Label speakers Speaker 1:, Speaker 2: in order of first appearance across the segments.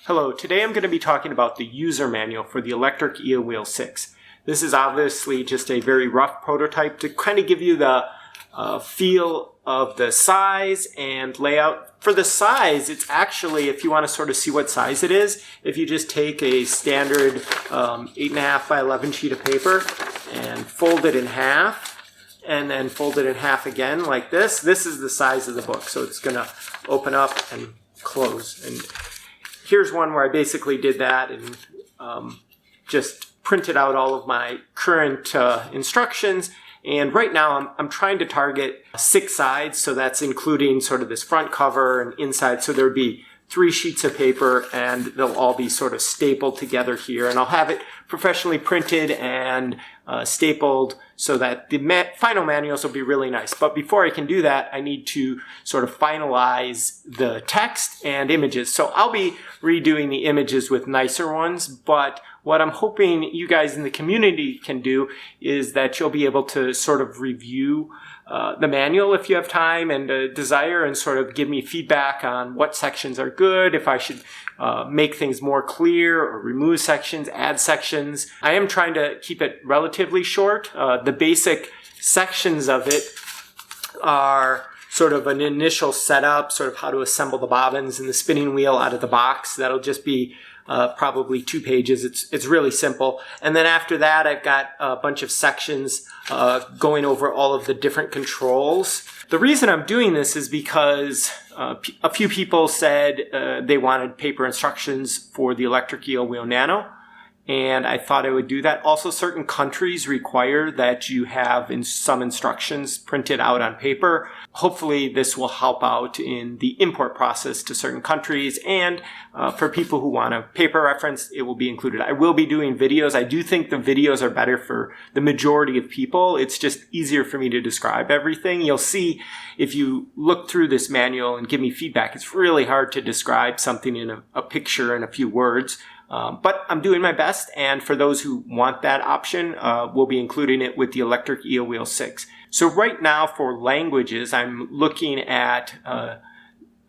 Speaker 1: Hello, today I'm going to be talking about the user manual for the electric EEW 6. This is obviously just a very rough prototype to kind of give you the feel of the size and layout. For the size, it's actually, if you want to sort of see what size it is, if you just take a standard 8.5 by 11 sheet of paper and fold it in half, and then fold it in half again like this. This is the size of the book, so it's going to open up and close. And here's one where I basically did that and just printed out all of my current instructions. And right now I'm trying to target 6 sides, so that's including sort of this front cover and inside. So there would be 3 sheets of paper and they'll all be sort of stapled together here. And I'll have it professionally printed and stapled so that the final manuals will be really nice. But before I can do that, I need to sort of finalize the text and images. So I'll be redoing the images with nicer ones, but what I'm hoping you guys in the community can do is that you'll be able to sort of review the manual if you have time and a desire, and sort of give me feedback on what sections are good, if I should make things more clear or remove sections, add sections. I am trying to keep it relatively short. The basic sections of it are sort of an initial setup, sort of how to assemble the bobbins and the spinning wheel out of the box. That'll just be probably 2 pages. It's really simple. And then after that, I've got a bunch of sections going over all of the different controls. The reason I'm doing this is because a few people said they wanted paper instructions for the electric EEW Nano, and I thought I would do that. Also, certain countries require that you have some instructions printed out on paper. Hopefully this will help out in the import process to certain countries, and for people who want a paper reference, it will be included. I will be doing videos. I do think the videos are better for the majority of people. It's just easier for me to describe everything. You'll see if you look through this manual and give me feedback, it's really hard to describe something in a picture and a few words. But I'm doing my best, and for those who want that option, we'll be including it with the electric EEW 6. So right now for languages, I'm looking at,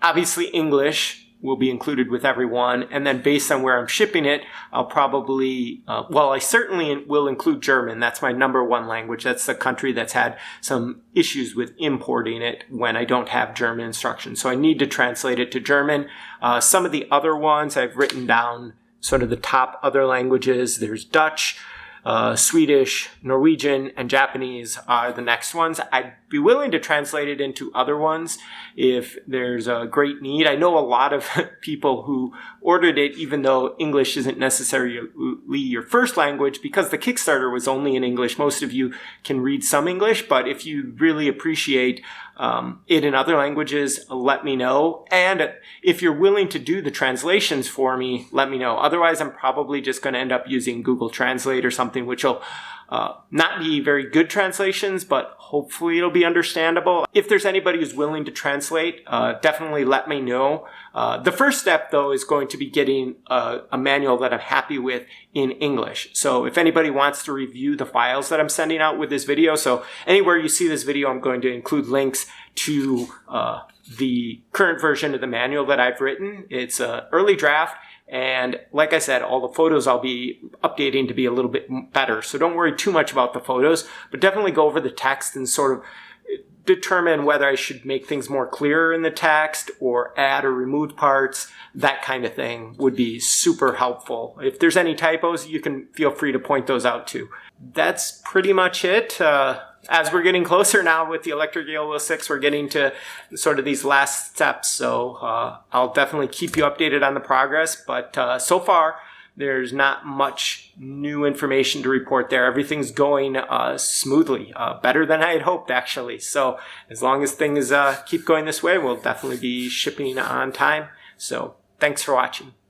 Speaker 1: obviously English will be included with everyone, and then based on where I'm shipping it, I'll probably, I certainly will include German. That's my #1 language. That's the country that's had some issues with importing it when I don't have German instructions. So I need to translate it to German. Some of the other ones I've written down, sort of the top other languages. There's Dutch, Swedish, Norwegian, and Japanese are the next ones. I'd be willing to translate it into other ones if there's a great need. I know a lot of people who ordered it even though English isn't necessarily your first language, because the Kickstarter was only in English. Most of you can read some English, but if you really appreciate it in other languages, let me know. And if you're willing to do the translations for me, let me know. Otherwise, I'm probably just going to end up using Google Translate or something, which will not be very good translations, but hopefully it'll be understandable. If there's anybody who's willing to translate, definitely let me know. The first step, though, is going to be getting a manual that I'm happy with in English. So if anybody wants to review the files that I'm sending out with this video, so anywhere you see this video, I'm going to include links to the current version of the manual that I've written. It's an early draft. And like I said, all the photos I'll be updating to be a little bit better. So don't worry too much about the photos, but definitely go over the text and sort of determine whether I should make things more clear in the text or add or remove parts. That kind of thing would be super helpful. If there's any typos, you can feel free to point those out too. That's pretty much it. As we're getting closer now with the electric EEW 6, we're getting to sort of these last steps. So I'll definitely keep you updated on the progress. But so far, there's not much new information to report there. Everything's going smoothly, better than I had hoped, actually. So as long as things keep going this way, we'll definitely be shipping on time. So thanks for watching.